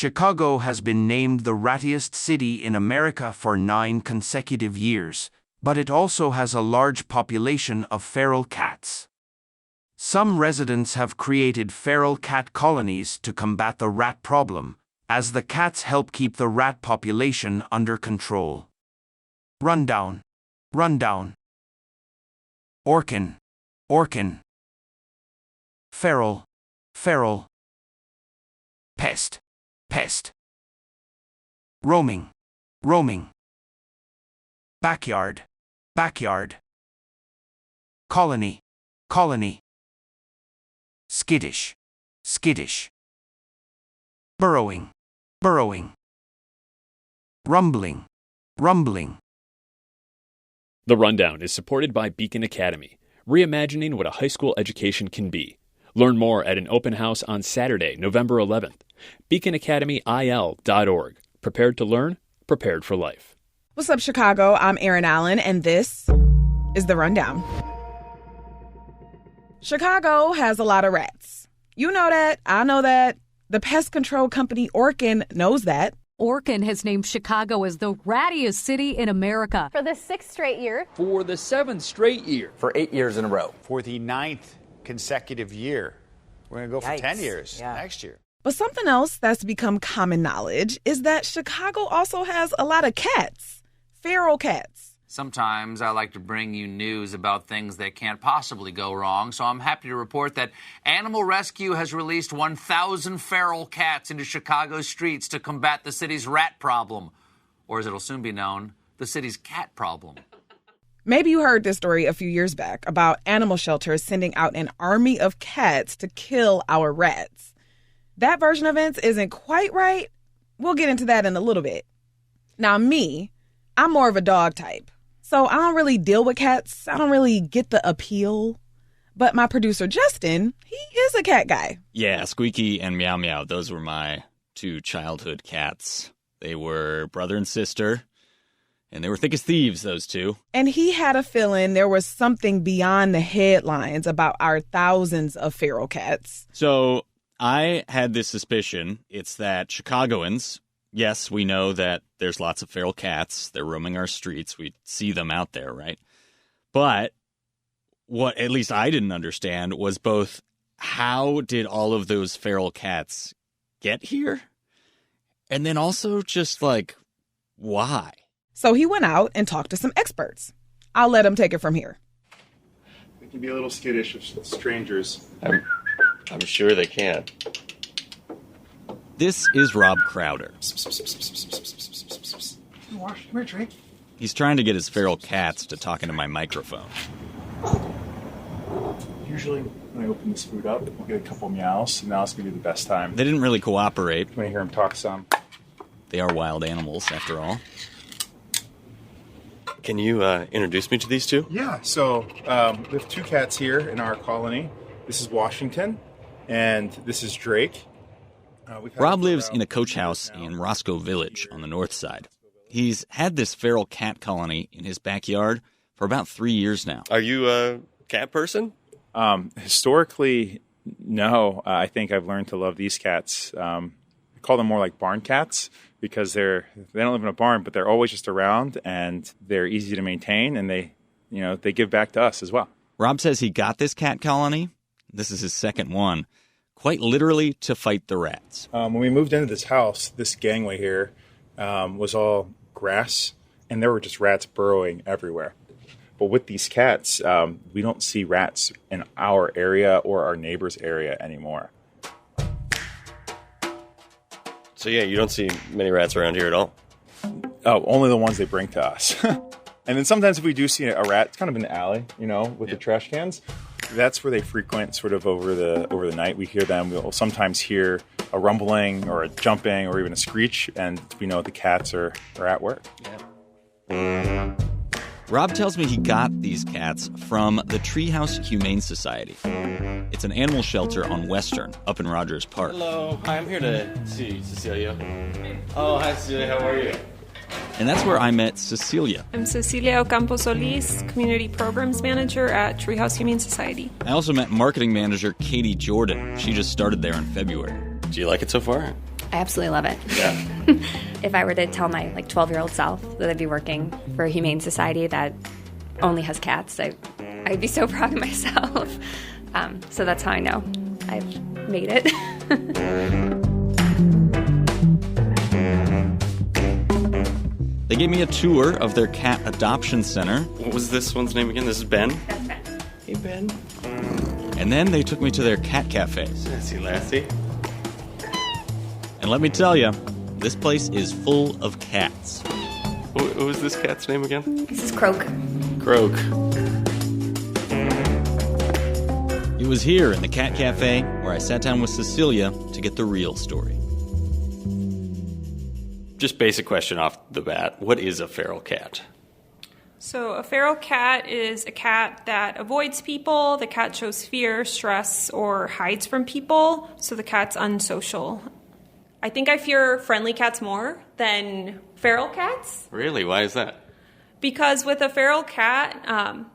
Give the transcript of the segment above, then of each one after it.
Chicago has been named the rattiest city in America for 9 consecutive years, but it also has a large population of feral cats. Some residents have created feral cat colonies to combat the rat problem, as the cats help keep the rat population under control. Rundown. Rundown. Orkin. Orkin. Feral. Feral. Pest. Pest. Roaming. Roaming. Backyard. Backyard. Colony. Colony. Skittish. Skittish. Burrowing. Burrowing. Rumbling. Rumbling. The Rundown is supported by Beacon Academy, reimagining what a high school education can be. Learn more at an open house on Saturday, November 11th. BeaconAcademyIL.org. Prepared to learn, prepared for life. What's up, Chicago? I'm Erin Allen, and this is The Rundown. Chicago has a lot of rats. You know that. I know that. The pest control company Orkin knows that. Orkin has named Chicago as the rattiest city in America. For the 6th straight year. For the 7th straight year. For 8 years in a row. For the 9th consecutive year. We're going to go for 10 years next year. But something else that's become common knowledge is that Chicago also has a lot of cats. Feral cats. Sometimes I like to bring you news about things that can't possibly go wrong, so I'm happy to report that Animal Rescue has released 1,000 feral cats into Chicago's streets to combat the city's rat problem, or as it'll soon be known, the city's cat problem. Maybe you heard this story a few years back about animal shelters sending out an army of cats to kill our rats. That version of events isn't quite right. We'll get into that in a little bit. Now, I'm more of a dog type. So I don't really deal with cats. I don't really get the appeal. But my producer, Justin, he is a cat guy. Yeah, Squeaky and Meow Meow, those were my 2 childhood cats. They were brother and sister, and they were thick as thieves, those 2. And he had a feeling there was something beyond the headlines about our thousands of feral cats. So I had this suspicion. It's that Chicagoans, yes, we know that there's lots of feral cats. They're roaming our streets. We see them out there, right? But what at least I didn't understand was both how did all of those feral cats get here? And then also just like, why? So he went out and talked to some experts. I'll let him take it from here. They can be a little skittish of strangers. I'm sure they can. This is Rob Crowder. Come here, Drake. He's trying to get his feral cats to talk into my microphone. Usually when I open this food up, we'll get a couple meows, so now it's going to be the best time. They didn't really cooperate. You want to hear them talk some? They are wild animals, after all. Can you introduce me to these 2? Yeah, so we have 2 cats here in our colony. This is Washington, and this is Drake. Rob lives in a coach house in Roscoe Village on the north side. He's had this feral cat colony in his backyard for about 3 years now. Are you a cat person? Historically, no. I think I've learned to love these cats. I call them more like barn cats because they don't live in a barn, but they're always just around and they're easy to maintain, and they give back to us as well. Rob says he got this cat colony. This is his second one. Quite literally to fight the rats. When we moved into this house, this gangway here was all grass, and there were just rats burrowing everywhere. But with these cats, we don't see rats in our area or our neighbor's area anymore. So yeah, you don't see many rats around here at all? Oh, only the ones they bring to us. And then sometimes if we do see a rat, it's kind of in the alley, with the trash cans. That's where they frequent sort of over the night. We hear them. We'll sometimes hear a rumbling or a jumping or even a screech, and we know the cats are at work. Yeah. Rob tells me he got these cats from the Treehouse Humane Society. It's an animal shelter on Western, up in Rogers Park. Hello. Hi, I'm here to see Cecilia. Oh, hi, Cecilia. How are you? And that's where I met Cecilia. I'm Cecilia Ocampo Solis, Community Programs Manager at Treehouse Humane Society. I also met Marketing Manager Katie Jordan. She just started there in February. Do you like it so far? I absolutely love it. Yeah. If I were to tell my 12-year-old self that I'd be working for a humane society that only has cats, I'd be so proud of myself. So that's how I know I've made it. They gave me a tour of their cat adoption center. What was this one's name again? This is Ben? That's Ben. Hey, Ben. And then they took me to their cat cafes. Sassy Lassie. And let me tell you, this place is full of cats. What was this cat's name again? This is Croak. Croak. It was here in the cat cafe where I sat down with Cecilia to get the real story. Just basic question off the bat. What is a feral cat? So a feral cat is a cat that avoids people. The cat shows fear, stress, or hides from people. So the cat's unsocial. I think I fear friendly cats more than feral cats. Really? Why is that? Because with a feral cat,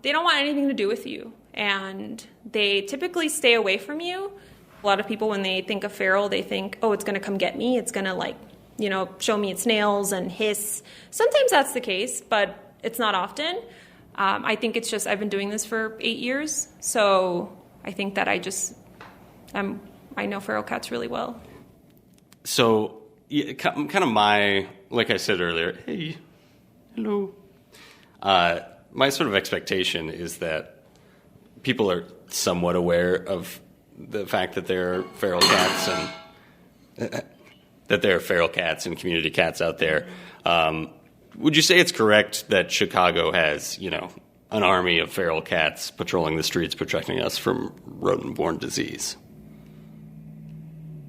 they don't want anything to do with you. And they typically stay away from you. A lot of people, when they think of feral, they think, oh, it's going to come get me. It's going to, show me its nails and hiss. Sometimes that's the case, but it's not often. I think it's just I've been doing this for 8 years. So I think that I know feral cats really well. So, kind of like I said earlier, hey, hello. My sort of expectation is that people are somewhat aware of the fact that there are feral cats and community cats out there. Would you say it's correct that Chicago has, an army of feral cats patrolling the streets, protecting us from rodent-borne disease?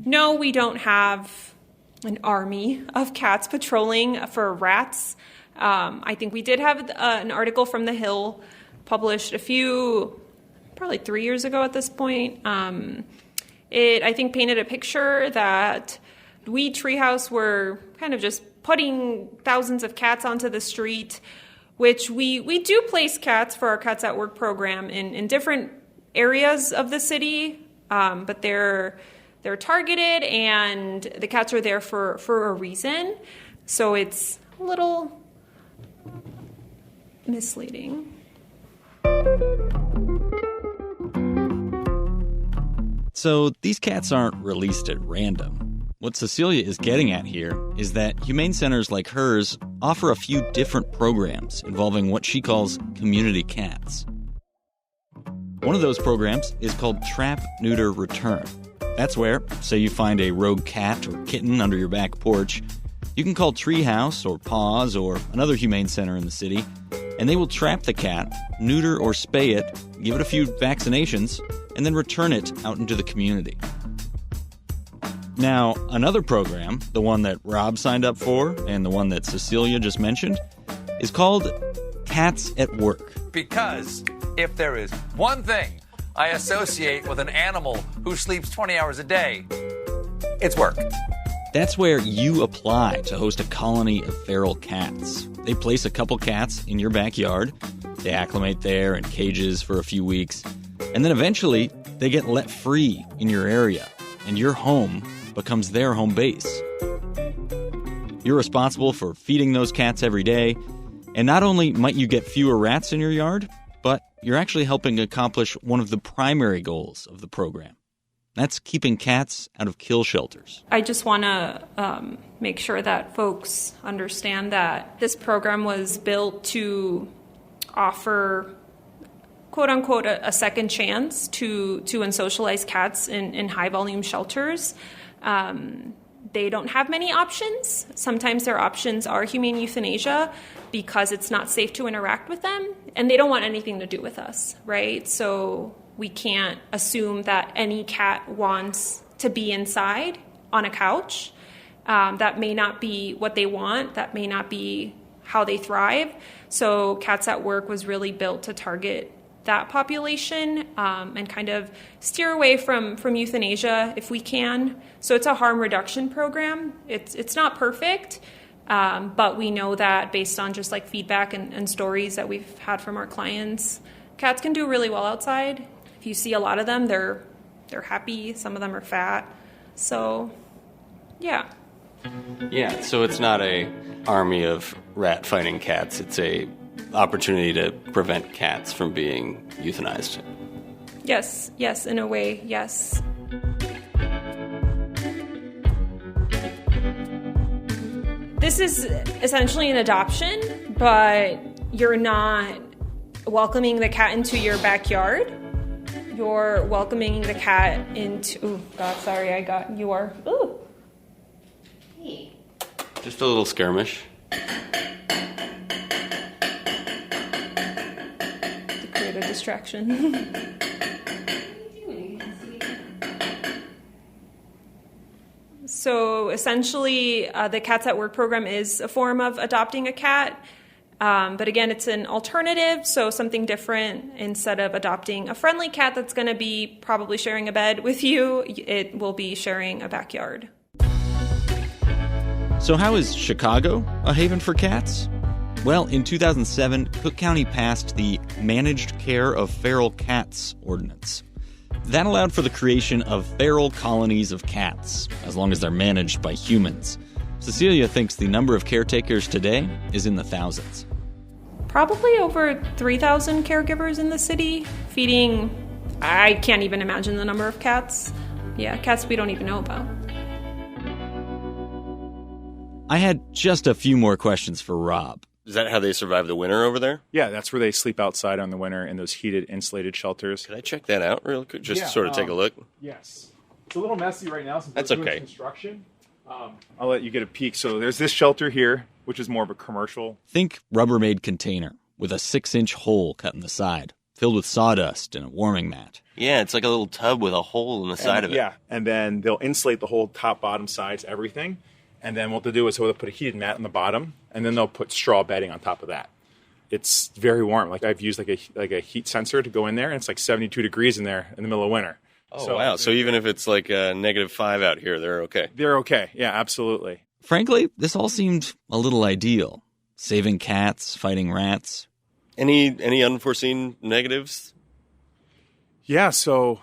No, we don't have an army of cats patrolling for rats. I think we did have an article from The Hill published probably 3 years ago at this point. It, I think, painted a picture that we, Treehouse, were kind of just putting thousands of cats onto the street, which we do place cats for our Cats at Work program in different areas of the city, but they're targeted and the cats are there for a reason. So it's a little misleading. So these cats aren't released at random. What Cecilia is getting at here is that humane centers like hers offer a few different programs involving what she calls community cats. One of those programs is called Trap, Neuter, Return. That's where, say you find a rogue cat or kitten under your back porch, you can call Treehouse or Paws or another humane center in the city, and they will trap the cat, neuter or spay it, give it a few vaccinations, and then return it out into the community. Now, another program, the one that Rob signed up for and the one that Cecilia just mentioned, is called Cats at Work. Because if there is one thing I associate with an animal who sleeps 20 hours a day, it's work. That's where you apply to host a colony of feral cats. They place a couple cats in your backyard, they acclimate there in cages for a few weeks, and then eventually they get let free in your area, and your home becomes their home base. You're responsible for feeding those cats every day, and not only might you get fewer rats in your yard, but you're actually helping accomplish one of the primary goals of the program. That's keeping cats out of kill shelters. I just want to make sure that folks understand that this program was built to offer, quote unquote, a second chance to unsocialize cats in high volume shelters. They don't have many options. Sometimes their options are humane euthanasia because it's not safe to interact with them, and they don't want anything to do with us, right? So we can't assume that any cat wants to be inside on a couch. That may not be what they want. That may not be how they thrive. So Cats at Work was really built to target that population and kind of steer away from euthanasia if we can. So it's a harm reduction program. It's not perfect, but we know that based on just like feedback and stories that we've had from our clients, cats can do really well outside. If you see a lot of them, they're happy. Some of them are fat. So Yeah. Yeah, so it's not a army of rat fighting cats. It's a opportunity to prevent cats from being euthanized. Yes, in a way, yes. This is essentially an adoption, but you're not welcoming the cat into your backyard. You're welcoming the cat into... Oh, God, sorry, you are... Ooh. Hey. Just a little skirmish. To create a distraction. So essentially, the Cats at Work program is a form of adopting a cat. But again, it's an alternative, so something different. Instead of adopting a friendly cat that's going to be probably sharing a bed with you, it will be sharing a backyard. So how is Chicago a haven for cats? Well, in 2007, Cook County passed the Managed Care of Feral Cats Ordinance. That allowed for the creation of feral colonies of cats, as long as they're managed by humans. Cecilia thinks the number of caretakers today is in the thousands. Probably over 3,000 caregivers in the city, feeding, I can't even imagine the number of cats. Yeah, cats we don't even know about. I had just a few more questions for Rob. Is that how they survive the winter over there? Yeah, that's where they sleep outside on the winter in those heated, insulated shelters. Can I check that out real quick? Just to sort of take a look? Yes. It's a little messy right now since that's we're doing okay. Construction. I'll let you get a peek. So there's this shelter here, which is more of a commercial. Think Rubbermaid container with a 6-inch hole cut in the side, filled with sawdust and a warming mat. Yeah, it's like a little tub with a hole in the side of it. Yeah, and then they'll insulate the whole top, bottom, sides, everything. And then what they'll do is they'll put a heated mat on the bottom, and then they'll put straw bedding on top of that. It's very warm. Like I've used like a heat sensor to go in there, and it's like 72 degrees in there in the middle of winter. Oh, wow. So even if it's like -5 out here, they're okay. They're okay. Yeah, absolutely. Frankly, this all seemed a little ideal. Saving cats, fighting rats. Any unforeseen negatives? Yeah, so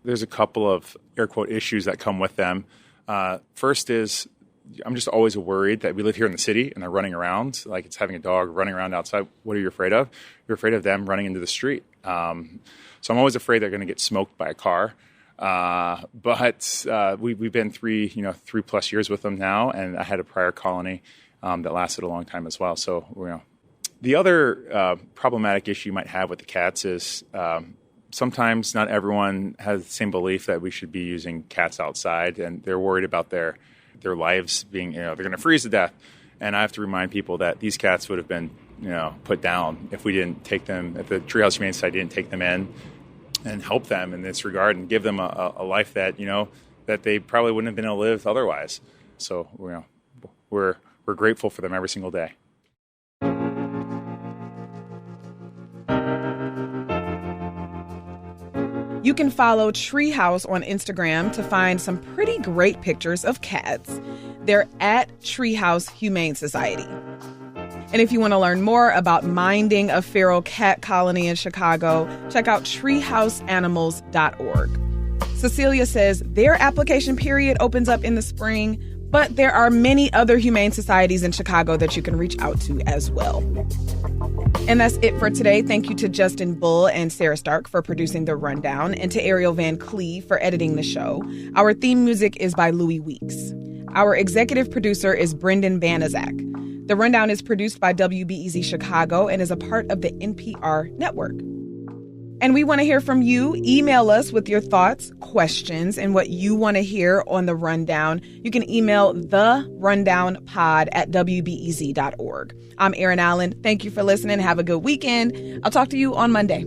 there's a couple of air quote issues that come with them. First is I'm just always worried that we live here in the city and they're running around, like it's having a dog running around outside. What are you afraid of? You're afraid of them running into the street. So I'm always afraid they're going to get smoked by a car. But we've been 3+ years with them now, and I had a prior colony that lasted a long time as well. So, the other problematic issue you might have with the cats is sometimes not everyone has the same belief that we should be using cats outside, and they're worried about their lives being, they're going to freeze to death. And I have to remind people that these cats would have been, put down if we didn't take them, if the Treehouse Humane Society didn't take them in and help them in this regard and give them a life that, that they probably wouldn't have been able to live otherwise. So, we're grateful for them every single day. You can follow Treehouse on Instagram to find some pretty great pictures of cats. They're at Treehouse Humane Society. And if you want to learn more about minding a feral cat colony in Chicago, check out treehouseanimals.org. Cecilia says their application period opens up in the spring, but there are many other humane societies in Chicago that you can reach out to as well. And that's it for today. Thank you to Justin Bull and Sarah Stark for producing The Rundown, and to Ariel Van Cleve for editing the show. Our theme music is by Louis Weeks. Our executive producer is Brendan Banaszak. The Rundown is produced by WBEZ Chicago and is a part of the NPR network. And we want to hear from you. Email us with your thoughts, questions, and what you want to hear on The Rundown. You can email therundownpod@wbez.org. I'm Erin Allen. Thank you for listening. Have a good weekend. I'll talk to you on Monday.